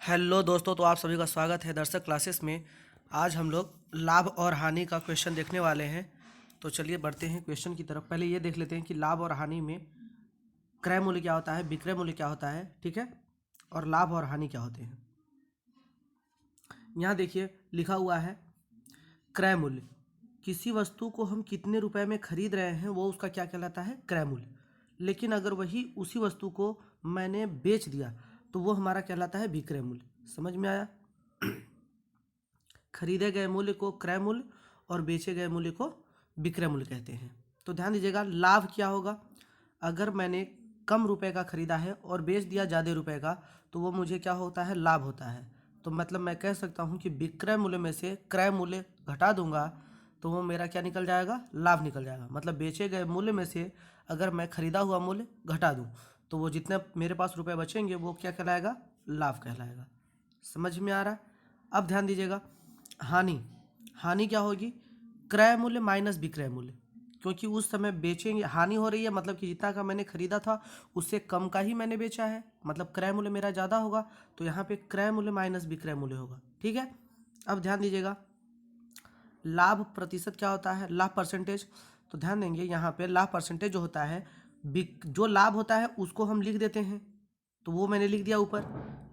Hello दोस्तों, तो आप सभी का स्वागत है दर्शक क्लासेस में। आज हम लोग लाभ और हानि का क्वेश्चन देखने वाले हैं। तो चलिए बढ़ते हैं क्वेश्चन की तरफ। पहले ये देख लेते हैं कि लाभ और हानि में क्रय मूल्य क्या होता है, विक्रय मूल्य क्या होता है, ठीक है, और लाभ और हानि क्या होते हैं। यहाँ देखिए लिखा हुआ है क्रय मूल्य। किसी वस्तु को हम कितने रुपए में खरीद रहे हैं वो उसका क्या कहलाता है, क्रय मूल्य। लेकिन अगर वही उसी वस्तु को मैंने बेच दिया तो वो हमारा कहलाता है विक्रय मूल्य। समझ में आया? खरीदे गए मूल्य को क्रय मूल्य और बेचे गए मूल्य को विक्रय मूल्य कहते हैं। तो ध्यान दीजिएगा, लाभ क्या होगा। अगर मैंने कम रुपए का खरीदा है और बेच दिया ज़्यादा रुपए का तो वो मुझे क्या होता है, लाभ होता है। तो मतलब मैं कह सकता हूँ कि विक्रय मूल्य में से क्रय मूल्य घटा दूंगा तो वो मेरा क्या निकल जाएगा, लाभ निकल जाएगा। मतलब बेचे गए मूल्य में से अगर मैं खरीदा हुआ मूल्य घटा दूँ तो वो जितने मेरे पास रुपए बचेंगे वो क्या कहलाएगा, लाभ कहलाएगा। समझ में आ रहा है? अब ध्यान दीजिएगा, हानि। हानि क्या होगी, क्रय मूल्य माइनस विक्रय मूल्य। क्योंकि उस समय बेचेंगे, हानि हो रही है मतलब कि जितना का मैंने खरीदा था उससे कम का ही मैंने बेचा है, मतलब क्रय मूल्य मेरा ज़्यादा होगा। तो यहाँ पे क्रय मूल्य माइनस विक्रय मूल्य होगा, ठीक है। अब ध्यान दीजिएगा, लाभ प्रतिशत क्या होता है, लाभ परसेंटेज। तो ध्यान देंगे यहाँ पे लाभ परसेंटेज जो होता है, जो लाभ होता है उसको हम लिख देते हैं। तो वो मैंने लिख दिया ऊपर,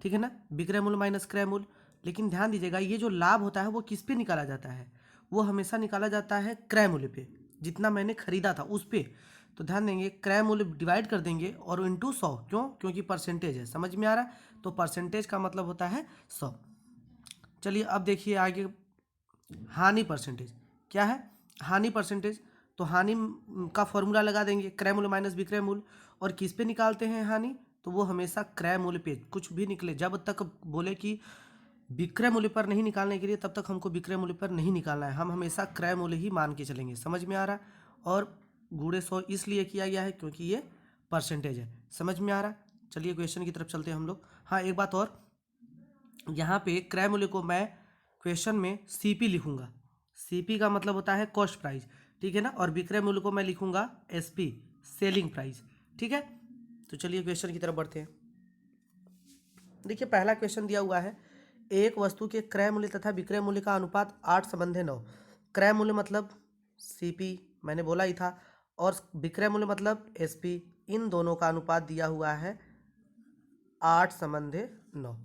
ठीक है ना, विक्रय मूल्य माइनस क्रय मूल्य। लेकिन ध्यान दीजिएगा, ये जो लाभ होता है वो किस पे निकाला जाता है, वो हमेशा निकाला जाता है क्रय मूल्य पे, जितना मैंने खरीदा था उस पे। तो ध्यान देंगे, क्रय मूल्य डिवाइड कर देंगे और इंटू 100। क्यों? क्योंकि परसेंटेज है। समझ में आ रहा है? तो परसेंटेज का मतलब होता है 100। चलिए अब देखिए आगे, हानि परसेंटेज क्या है। हानि परसेंटेज, तो हानि का फॉर्मूला लगा देंगे, क्रय मूल्य माइनस विक्रय मूल्य। और किस पे निकालते हैं हानि, तो वो हमेशा क्रय मूल्य पे। कुछ भी निकले, जब तक बोले कि विक्रय मूल्य पर नहीं निकालने के लिए, तब तक हमको विक्रय मूल्य पर नहीं निकालना है। हम हमेशा क्रय मूल्य ही मान के चलेंगे। समझ में आ रहा है? और गुणे 100 इसलिए किया गया है क्योंकि ये परसेंटेज है। समझ में आ रहा है? चलिए क्वेश्चन की तरफ चलते हैं हम लोग। हाँ, एक बात और, यहाँ पे क्रय मूल्य को मैं क्वेश्चन में सीपी लिखूंगा। सीपी का मतलब होता है कॉस्ट प्राइस, ठीक है ना। और विक्रय मूल्य को मैं लिखूंगा एसपी, सेलिंग प्राइस, ठीक है। तो चलिए क्वेश्चन की तरफ बढ़ते हैं। देखिए पहला क्वेश्चन दिया हुआ है, एक वस्तु के क्रय मूल्य तथा विक्रय मूल्य का अनुपात 8:9। क्रय मूल्य मतलब सीपी, मैंने बोला ही था, और विक्रय मूल्य मतलब एसपी। इन दोनों का अनुपात दिया हुआ है 8:9,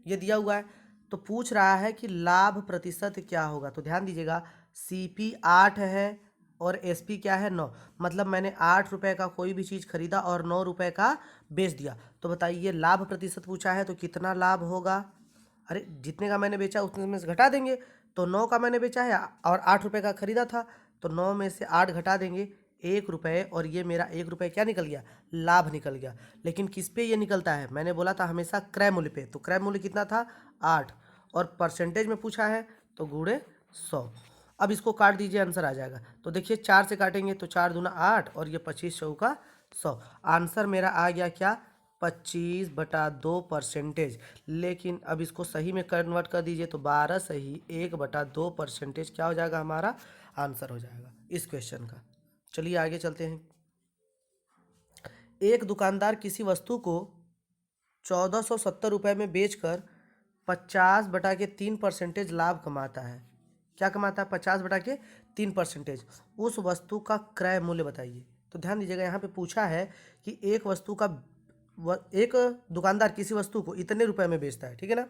ये दिया हुआ है। तो पूछ रहा है कि लाभ प्रतिशत क्या होगा। तो ध्यान दीजिएगा, सीपी 8 है और एसपी क्या है, 9। मतलब मैंने 8 रुपए का कोई भी चीज़ खरीदा और 9 रुपए का बेच दिया। तो बताइए लाभ प्रतिशत पूछा है तो कितना लाभ होगा। अरे जितने का मैंने बेचा उतने में से घटा देंगे। तो 9 का मैंने बेचा है और 8 रुपए का खरीदा था, तो 9 में से 8 घटा देंगे, 1 रुपये, और ये मेरा 1 रुपये क्या निकल गया, लाभ निकल गया। लेकिन किस पे ये निकलता है, मैंने बोला था हमेशा क्रय मूल्य पे। तो क्रय मूल्य कितना था, 8, और परसेंटेज में पूछा है तो गुणे 100। अब इसको काट दीजिए, आंसर आ जाएगा। तो देखिए 4 से काटेंगे तो 4 दूना 8 और ये 25 चौका 100। आंसर मेरा आ गया क्या, 25/2 परसेंटेज। लेकिन अब इसको सही में कन्वर्ट कर दीजिए तो 12 सही 1/2 परसेंटेज क्या हो जाएगा, हमारा आंसर हो जाएगा इस क्वेश्चन का। चलिए आगे चलते हैं। एक दुकानदार किसी वस्तु को 1470 रुपये में बेचकर 50/3 परसेंटेज लाभ कमाता है। क्या कमाता है, 50/3 परसेंटेज। उस वस्तु का क्रय मूल्य बताइए। तो ध्यान दीजिएगा, यहाँ पे पूछा है कि एक वस्तु का एक दुकानदार किसी वस्तु को इतने रुपए में बेचता है, ठीक है ना,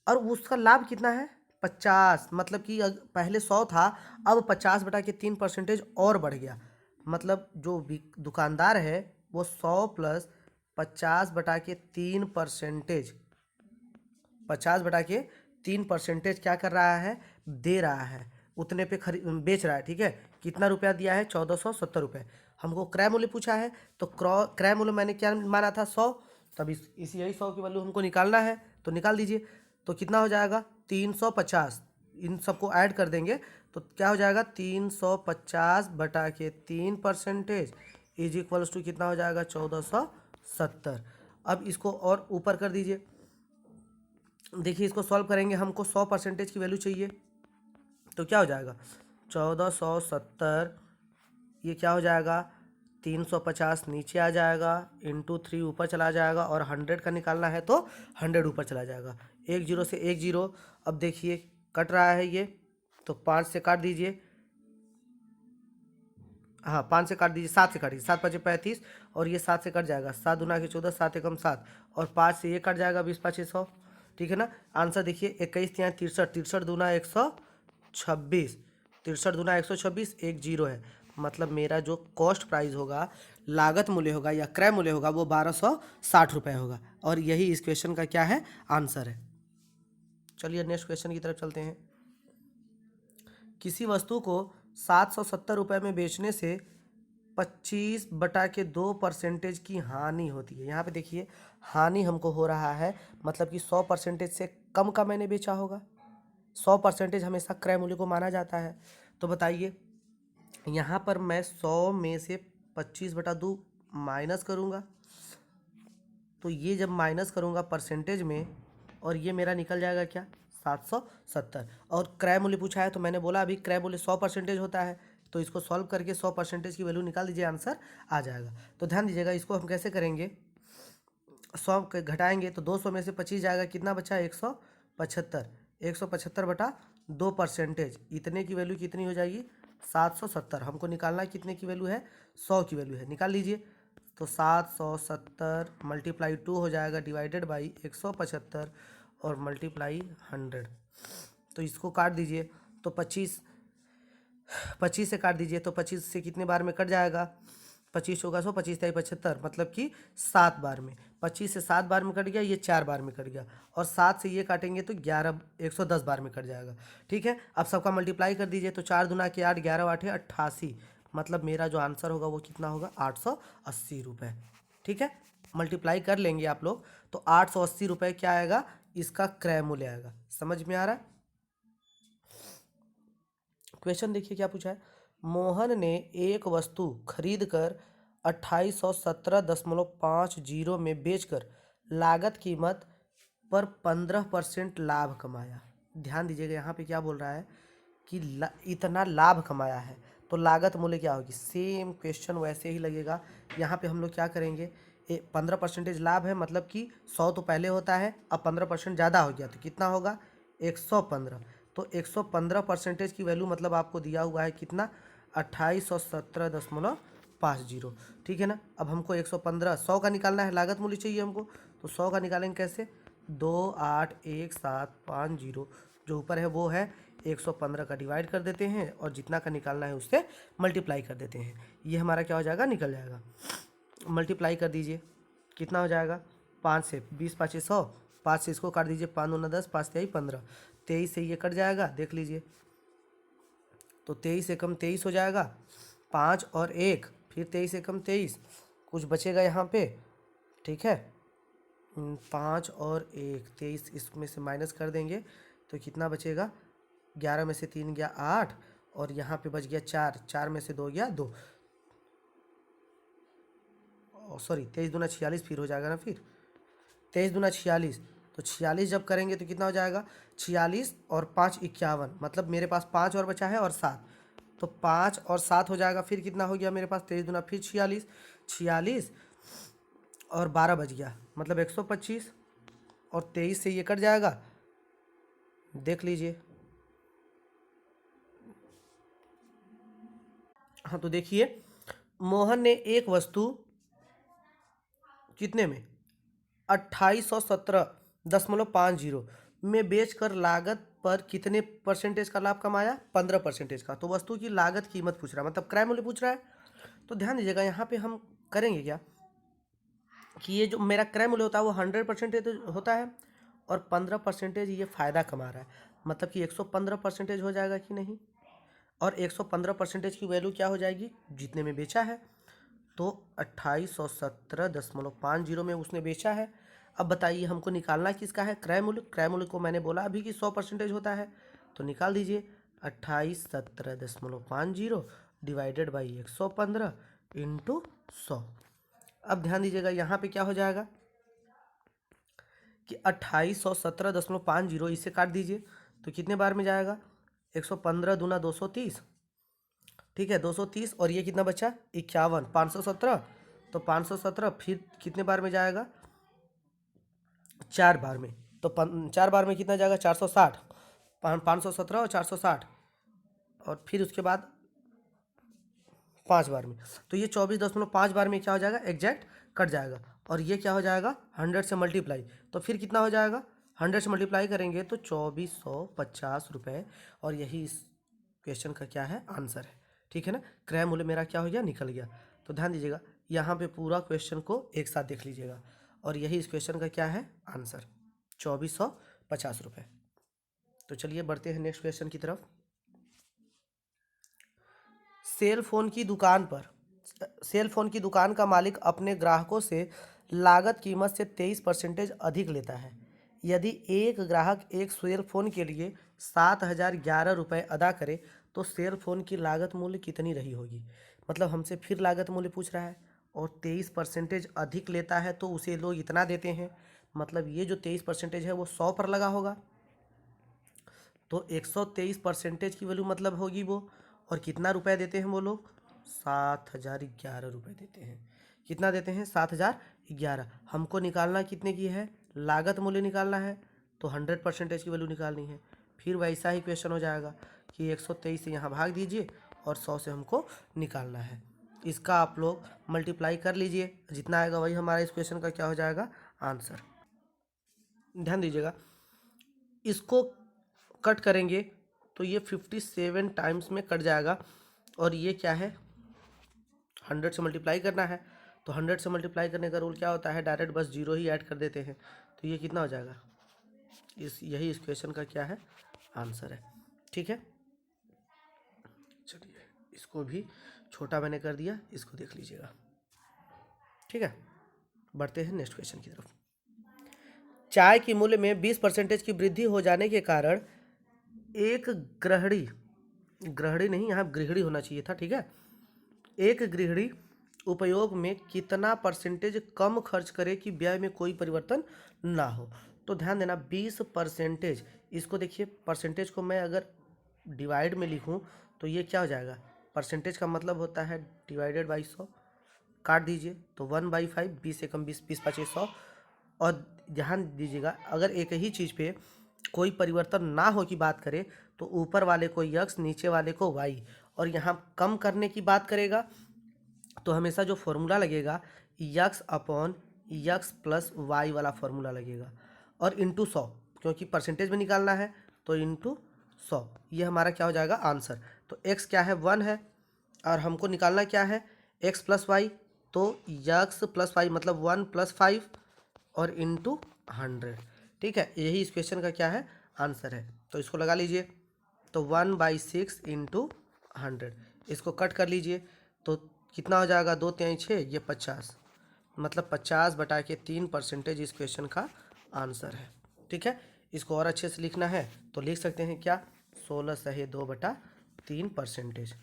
और उसका लाभ कितना है, 50। मतलब कि पहले 100 था, अब 50/3 परसेंटेज और बढ़ गया। मतलब जो दुकानदार है वो 100 प्लस 50/3 परसेंटेज, 50/3 परसेंटेज क्या कर रहा है, दे रहा है, उतने पे बेच रहा है, ठीक है। कितना रुपया दिया है, 1470 रुपये। हमको क्रय मूल्य पूछा है तो क्रय मूल्य मैंने क्या माना था, 100। तब इस यही 100 की वैल्यू हमको निकालना है, तो निकाल दीजिए। तो कितना हो जाएगा, 350। इन सबको ऐड कर देंगे तो क्या हो जाएगा, 350/3 परसेंटेज इज इक्वल्स टू कितना हो जाएगा, 1470। अब इसको और ऊपर कर दीजिए। देखिए इसको सॉल्व करेंगे, हमको 100 परसेंटेज की वैल्यू चाहिए। तो क्या हो जाएगा, 1470, ये क्या हो जाएगा, 350 नीचे आ जाएगा, इंटू 3 ऊपर चला जाएगा, और 100 का निकालना है तो 100 ऊपर चला जाएगा। एक जीरो से एक जीरो। अब देखिए कट रहा है ये, तो 5 से काट दीजिए, हाँ 5 से काट दीजिए, 7 से काट दीजिए, 7 5 35, और ये 7 से कट जाएगा, 7 दूना के 14, 7 एकम 7, और 5 से ये कट जाएगा, 20 5 100। ठीक है ना। आंसर देखिए 21 यहाँ 63, 63 दूना 126, 63 दूना 126, एक जीरो है। मतलब मेरा जो कॉस्ट प्राइस होगा, लागत मूल्य होगा या क्रय मूल्य होगा, वो 1260 रुपये होगा। और यही इस क्वेश्चन का क्या है, आंसर है। चलिए नेक्स्ट क्वेश्चन की तरफ चलते हैं। किसी वस्तु को 770 रुपये में बेचने से 25/2% की हानि होती है। यहाँ पे देखिए हानि हमको हो रहा है, मतलब कि 100% से कम का मैंने बेचा होगा। 100% हमेशा क्रय मूल्य को माना जाता है। तो बताइए यहाँ पर मैं 100 में से 25/2 माइनस करूँगा, तो ये जब माइनस करूँगा परसेंटेज में, और ये मेरा निकल जाएगा क्या, 770। और क्रय मूल्य पूछा है, तो मैंने बोला अभी क्रय मूल्य 100% होता है, तो इसको सॉल्व करके 100% की वैल्यू निकाल दीजिए, आंसर आ जाएगा। तो ध्यान दीजिएगा, इसको हम कैसे करेंगे, 100 घटाएंगे तो 200 में से 25 जाएगा, कितना बचा, 175, 175/2%, इतने की वैल्यू कितनी हो जाएगी, 770। हमको निकालना है कितने की वैल्यू है, 100 की वैल्यू है, निकाल लीजिए। तो 770 × 2 हो जाएगा, डिवाइडेड बाई 175 और मल्टीप्लाई 100। तो इसको काट दीजिए, तो 25 से काट दीजिए, तो 25 से कितने बार में कट जाएगा, 25 होगा 100, 25 × 75, मतलब कि 7 बार में। 25 से 7 बार में कट गया, ये 4 बार में कट गया, और 7 से ये काटेंगे तो 110 बार में कट जाएगा। ठीक है। अब सबका मल्टीप्लाई कर दीजिए, तो 4 दूना के 8, 11 8 88, मतलब मेरा जो आंसर होगा वो कितना होगा, 880 रुपये। ठीक है, मल्टीप्लाई कर लेंगे आप लोग, तो 880 रुपये क्या आएगा, इसका क्रय मूल्य आएगा। समझ में आ रहा है। क्वेश्चन देखिए क्या पूछा है। मोहन ने एक वस्तु खरीद कर 2817.50 में बेचकर लागत कीमत पर 15% लाभ कमाया। ध्यान दीजिएगा यहाँ पे क्या बोल रहा है कि इतना लाभ कमाया है, तो लागत मूल्य क्या होगी। सेम क्वेश्चन वैसे ही लगेगा। यहाँ पे हम लोग क्या करेंगे, 15% लाभ है, मतलब कि 100 तो पहले होता है, अब 15% ज़्यादा हो गया, तो कितना होगा, 115। तो 115% की वैल्यू मतलब आपको दिया हुआ है कितना, 2817.50। ठीक है ना। अब हमको 115 100 का निकालना है, लागत मूल्य चाहिए हमको, तो 100 का निकालेंगे कैसे, 281,750 जो ऊपर है वो है, 115 का डिवाइड कर देते हैं, और जितना का निकालना है उससे मल्टीप्लाई कर देते हैं। ये हमारा क्या हो जाएगा, निकल जाएगा। मल्टीप्लाई कर दीजिए, कितना हो जाएगा, 5 से 20 5 100, 5 से इसको काट दीजिए, 5 दूना 10, 5 3 15, 23 से ये कट जाएगा, देख लीजिए, तो 23 एकम 23 हो जाएगा, 5 और 1, फिर 23 एकम 23, कुछ बचेगा यहाँ पे। ठीक है, 5 और 1 23, इसमें से माइनस कर देंगे तो कितना बचेगा, 11 में से 3 गया 8, और यहाँ पे बच गया 4, 4 में से 2 गया 2, सॉरी 23 दूना 46 फिर हो जाएगा ना, फिर 23 दूना 46, तो 46 जब करेंगे तो कितना हो जाएगा, 46 और 5 51, मतलब मेरे पास 5 और बचा है और 7, तो 5 और 7 हो जाएगा, फिर कितना हो गया मेरे पास, 23 दूना फिर 46, 46 और 12 बच गया, मतलब 125, और 23 से ये कट जाएगा, देख लीजिए। हाँ तो देखिए, मोहन ने एक वस्तु कितने में, 2817.50 में बेचकर लागत पर कितने परसेंटेज का लाभ कमाया, 15% का। तो वस्तु की लागत कीमत पूछ रहा है, मतलब क्रय मूल्य पूछ रहा है। तो ध्यान दीजिएगा यहाँ पे हम करेंगे क्या, कि ये जो मेरा क्रय मूल्य होता है वो 100% होता है, और 15% ये फ़ायदा कमा रहा है, मतलब कि 115% हो जाएगा कि नहीं, और 115% की वैल्यू क्या हो जाएगी, जितने में बेचा है। तो 2817.50 में उसने बेचा है। अब बताइए हमको निकालना किसका है, क्रय मूल्य। क्रय मूल्य को मैंने बोला अभी कि 100% होता है, तो निकाल दीजिए, 2817.50 डिवाइडेड बाई 115 इंटू 100। अब ध्यान दीजिएगा यहाँ पे क्या हो जाएगा कि 2817.50, इसे काट दीजिए तो कितने बार में जाएगा, 115 दूना 230, ठीक है, 230 और ये कितना बचा 51, 517। तो 517 फिर कितने बार में जाएगा, 4 बार में। तो 4 बार में कितना जाएगा, 460, 517 और 460, और फिर उसके बाद 5 बार में। तो ये 24.5 बार में क्या हो जाएगा, एग्जैक्ट कट जाएगा। और ये क्या हो जाएगा, 100 से मल्टीप्लाई, तो फिर कितना हो जाएगा, 100 से मल्टीप्लाई करेंगे तो 2450 रुपये। और यही इस क्वेश्चन का क्या है, आंसर है। ठीक है ना, क्रय मूल्य मेरा क्या हो गया, निकल गया। तो ध्यान दीजिएगा, यहाँ पे पूरा क्वेश्चन को एक साथ देख लीजिएगा, और यही इस क्वेश्चन का क्या है, आंसर 2450 रुपये। तो चलिए बढ़ते हैं नेक्स्ट क्वेश्चन की तरफ। सेल फोन की दुकान पर, सेल फोन की दुकान का मालिक अपने ग्राहकों से लागत कीमत से 23% अधिक लेता है। यदि एक ग्राहक एक सेल फोन के लिए 7,011 रुपये अदा करे तो सेल फोन की लागत मूल्य कितनी रही होगी। मतलब हमसे फिर लागत मूल्य पूछ रहा है, और 23% अधिक लेता है तो उसे लोग इतना देते हैं। मतलब ये जो 23% है वो 100 पर लगा होगा, तो 123% की वैल्यू मतलब होगी वो। और कितना रुपए देते हैं वो लोग, 7,011 रुपये देते हैं। कितना देते हैं, 7,011। हमको निकालना कितने की है, लागत मूल्य निकालना है, तो 100% की वैल्यू निकालनी है। फिर वैसा ही क्वेश्चन हो जाएगा कि 123 से यहाँ भाग दीजिए और 100 से हमको निकालना है। इसका आप लोग मल्टीप्लाई कर लीजिए, जितना आएगा वही हमारा इस क्वेश्चन का क्या हो जाएगा, आंसर। ध्यान दीजिएगा, इसको कट करेंगे तो ये 57 टाइम्स में कट जाएगा। और ये क्या है, 100 से मल्टीप्लाई करना है, तो 100 से मल्टीप्लाई करने का रूल क्या होता है, डायरेक्ट बस जीरो ही ऐड कर देते हैं। तो ये कितना हो जाएगा, यही इस क्वेश्चन का क्या है, आंसर है। ठीक है, चलिए इसको भी छोटा मैंने कर दिया, इसको देख लीजिएगा। ठीक है, बढ़ते हैं नेक्स्ट क्वेश्चन की तरफ। चाय की मूल्य में 20% की वृद्धि हो जाने के कारण एक गृहिणी, गृहिणी नहीं, यहाँ गृहिणी होना चाहिए था, ठीक है, एक गृहिणी उपयोग में कितना परसेंटेज कम खर्च करे कि व्यय में कोई परिवर्तन ना हो। तो ध्यान देना, 20%, इसको देखिए, परसेंटेज को मैं अगर डिवाइड में लिखूं तो ये क्या हो जाएगा, परसेंटेज का मतलब होता है डिवाइडेड बाई 100, काट दीजिए तो 1/5, 20 से कम 20, 20×5 = 100। और ध्यान दीजिएगा, अगर एक ही चीज़ पे कोई परिवर्तन ना हो की बात करें तो ऊपर वाले को यक्स, नीचे वाले को वाई। और यहाँ कम करने की बात करेगा तो हमेशा जो फॉर्मूला लगेगा, x upon x plus y वाला फॉर्मूला लगेगा, और इंटू 100, क्योंकि परसेंटेज में निकालना है, तो इंटू 100। ये हमारा क्या हो जाएगा, आंसर। तो एक्स क्या है, 1 है, और हमको निकालना क्या है, एक्स प्लस वाई, तो यक्स प्लस वाई मतलब 1 + 5 और इंटू 100। ठीक है, यही इस क्वेश्चन का क्या है, आंसर है। तो इसको लगा लीजिए, तो 1/6 इंटू 100, इसको कट कर लीजिए तो कितना हो जाएगा, 2 × 6 ये 50, मतलब 50/3% इस क्वेश्चन का आंसर है। ठीक है, इसको और अच्छे से लिखना है तो लिख सकते हैं क्या, 16/2/3%।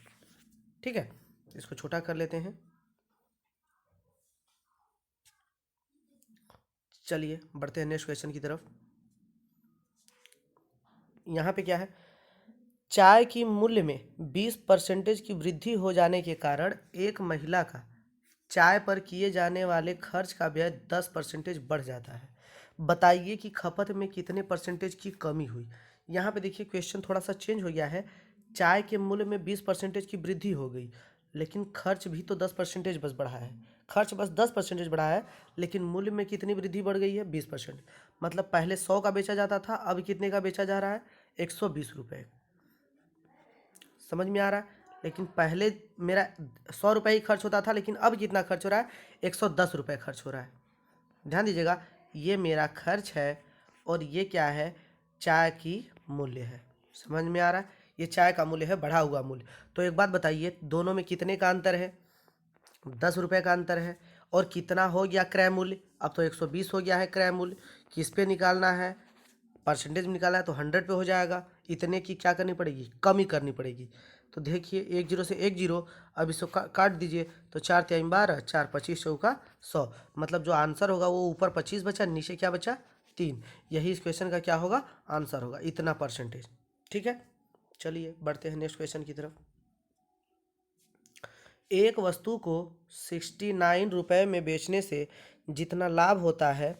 ठीक है, इसको छोटा कर लेते हैं। चलिए बढ़ते हैं नेक्स्ट क्वेश्चन की तरफ। यहाँ पे क्या है, चाय की मूल्य में 20% की वृद्धि हो जाने के कारण एक महिला का चाय पर किए जाने वाले खर्च का व्यय 10% बढ़ जाता है। बताइए कि खपत में कितने परसेंटेज की कमी हुई। यहाँ पे देखिए क्वेश्चन थोड़ा सा चेंज हो गया है, चाय के मूल्य में 20% की वृद्धि हो गई, लेकिन खर्च भी तो 10% बस बढ़ा है। खर्च बस 10% बढ़ा है, लेकिन मूल्य में कितनी वृद्धि बढ़ गई है, 20%। मतलब पहले 100 का बेचा जाता था, अब कितने का बेचा जा रहा है, 120 रुपये। समझ में आ रहा है, लेकिन पहले मेरा 100 रुपये ही खर्च होता था, लेकिन अब कितना खर्च हो रहा है, 110 रुपये खर्च हो रहा है। ध्यान दीजिएगा, ये मेरा खर्च है और ये क्या है, चाय की मूल्य है। समझ में आ रहा है, ये चाय का मूल्य है, बढ़ा हुआ मूल्य। तो एक बात बताइए, दोनों में कितने का अंतर है, 10 रुपये का अंतर है। और कितना हो गया क्रय मूल्य, अब तो 120 हो गया है क्रय मूल्य। किस पे निकालना है, परसेंटेज में निकाला है तो 100 पे हो जाएगा। इतने की क्या करनी पड़ेगी, कमी करनी पड़ेगी। तो देखिए 1 0 से 1 0, अब इसको काट दीजिए तो 4 × 3 = 12, 4 × 25 = 100। मतलब जो आंसर होगा वो ऊपर 25 बचा, नीचे क्या बचा, 3। यही इस क्वेश्चन का क्या होगा, आंसर होगा, इतना परसेंटेज। ठीक है, चलिए बढ़ते हैं नेक्स्ट क्वेश्चन की तरफ। एक वस्तु को 69 रुपये में बेचने से जितना लाभ होता है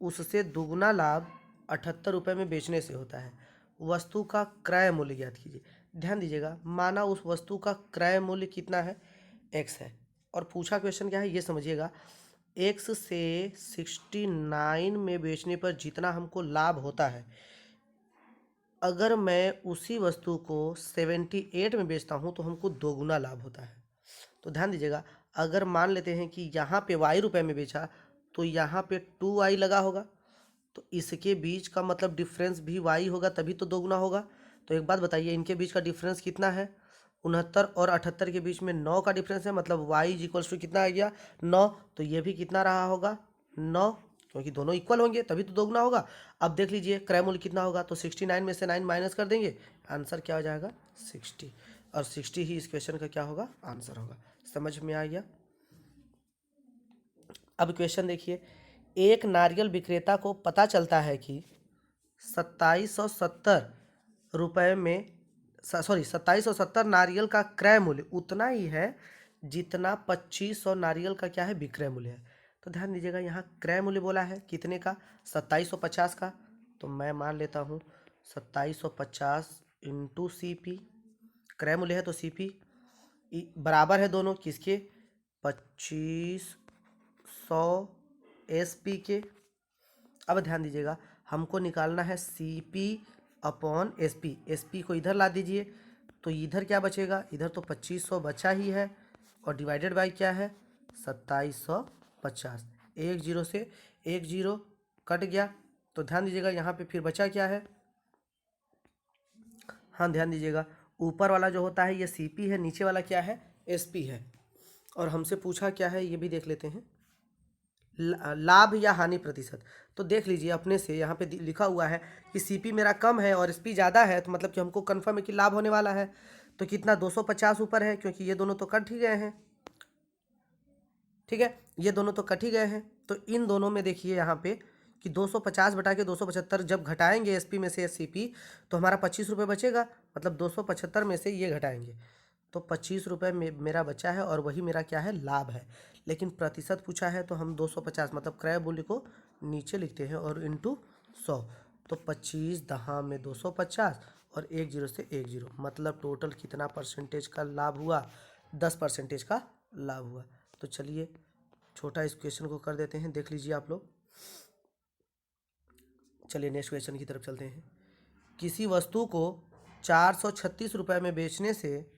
उससे दुगना लाभ 78 रुपये में बेचने से होता है। वस्तु का क्रय मूल्य ज्ञात कीजिए। ध्यान दीजिएगा, माना उस वस्तु का क्रय मूल्य कितना है, एक्स है, और पूछा क्वेश्चन क्या है ये समझिएगा, एक्स से 69 में बेचने पर जितना हमको लाभ होता है, अगर मैं उसी वस्तु को 78 में बेचता हूँ तो हमको दोगुना लाभ होता है। तो ध्यान दीजिएगा, अगर मान लेते हैं कि यहाँ पे वाई रुपए में बेचा तो यहाँ पे 2y लगा होगा, तो इसके बीच का मतलब डिफरेंस भी y होगा, तभी तो दोगुना होगा। तो एक बात बताइए, इनके बीच का डिफरेंस कितना है, 69 और 78 के बीच में 9 का डिफरेंस है, मतलब y इक्वल्स टू कितना आ गया, 9। तो ये भी कितना रहा होगा, 9, क्योंकि दोनों इक्वल होंगे तभी तो दोगुना होगा। अब देख लीजिए क्रय मूल्य कितना होगा, तो 69 में से 9 माइनस कर देंगे, आंसर क्या हो जाएगा, 60, और 60 ही इस क्वेश्चन का क्या होगा, आंसर होगा। समझ में आ गया। अब क्वेश्चन देखिए, एक नारियल विक्रेता को पता चलता है कि 2770 रुपये में 2770 नारियल का क्रय मूल्य उतना ही है जितना 2500 नारियल का क्या है, विक्रय मूल्य है। तो ध्यान दीजिएगा, यहाँ क्रय मूल्य बोला है कितने का, 2750 का। तो मैं मान लेता हूँ 2750 इंटू CP, क्रय मूल्य है तो CP बराबर है दोनों किसके, 2500 SP के। अब ध्यान दीजिएगा, हमको निकालना है CP अपॉन SP। SP को इधर ला दीजिए, तो इधर क्या बचेगा, इधर तो 2500 बचा ही है, और डिवाइडेड बाय क्या है, 2750। एक जीरो से एक जीरो कट गया, तो ध्यान दीजिएगा यहाँ पे फिर बचा क्या है, हाँ ध्यान दीजिएगा, ऊपर वाला जो होता है ये CP है, नीचे वाला क्या है, SP है। और हमसे पूछा क्या है ये भी देख लेते हैं, लाभ या हानि प्रतिशत। तो देख लीजिए अपने से, यहाँ पे लिखा हुआ है कि CP मेरा कम है और SP ज़्यादा है, तो मतलब कि हमको कन्फर्म है कि लाभ होने वाला है। तो कितना, 250 ऊपर है, क्योंकि ये दोनों तो कट ही गए हैं, ठीक है, ये दोनों तो कट ही गए हैं। तो इन दोनों में देखिए यहाँ पे कि 250 बटा के 275 जब घटाएंगे SP में से CP, तो हमारा 25 रुपये बचेगा, मतलब 275 में से ये घटाएंगे तो 25 रुपये में मेरा बचा है, और वही मेरा क्या है, लाभ है। लेकिन प्रतिशत पूछा है तो हम 250 मतलब क्रय मूल्य को नीचे लिखते हैं और इंटू 100, तो 25 दहा में 250 और एक जीरो से एक जीरो, मतलब टोटल कितना परसेंटेज का लाभ हुआ, 10% का लाभ हुआ। तो चलिए छोटा इस क्वेश्चन को कर देते हैं, देख लीजिए आप लोग। चलिए नेक्स्ट क्वेश्चन की तरफ चलते हैं। किसी वस्तु को 436 रुपये में बेचने से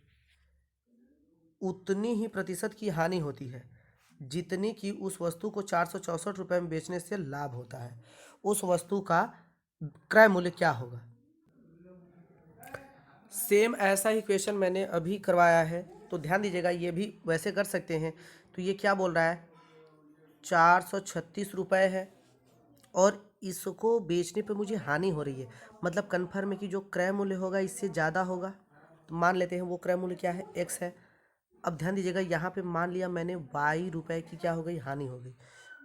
उतनी ही प्रतिशत की हानि होती है जितनी कि उस वस्तु को 464 रुपये में बेचने से लाभ होता है। उस वस्तु का क्रय मूल्य क्या होगा। सेम ऐसा ही क्वेश्चन मैंने अभी करवाया है, तो ध्यान दीजिएगा, ये भी वैसे कर सकते हैं। तो ये क्या बोल रहा है, 436 रुपये है और इसको बेचने पे मुझे हानि हो रही है, मतलब कन्फर्म है कि जो क्रय मूल्य होगा इससे ज़्यादा होगा। तो मान लेते हैं वो क्रय मूल्य क्या है, एक्स है। अब ध्यान दीजिएगा, यहाँ पे मान लिया मैंने वाई रुपए की क्या हो गई, हानि हो गई,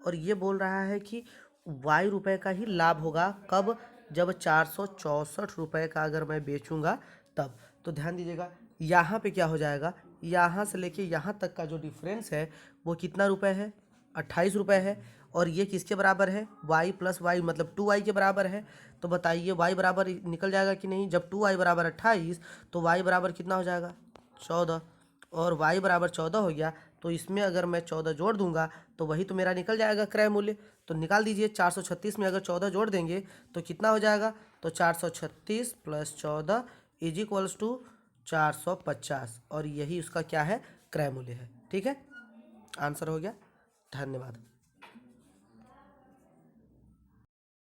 और ये बोल रहा है कि वाई रुपए का ही लाभ होगा, कब, जब 464 रुपये का अगर मैं बेचूंगा तब। तो ध्यान दीजिएगा, यहाँ पे क्या हो जाएगा, यहाँ से लेके यहाँ तक का जो डिफरेंस है वो कितना रुपए है, 28 रुपये है, और ये किसके बराबर है, y प्लस वाई मतलब 2y के बराबर है। तो बताइए y बराबर निकल जाएगा कि नहीं, जब 2y बराबर 28 तो y बराबर कितना हो जाएगा, 14, और y बराबर 14 हो गया, तो इसमें अगर मैं 14 जोड़ दूंगा तो वही तो मेरा निकल जाएगा क्रय मूल्य। तो निकाल दीजिए, 436 में अगर 14 जोड़ देंगे तो कितना हो जाएगा, तो 436 प्लस 14 इज इक्वल्स टू 450, और यही उसका क्या है, क्रय मूल्य है। ठीक है, आंसर हो गया। धन्यवाद।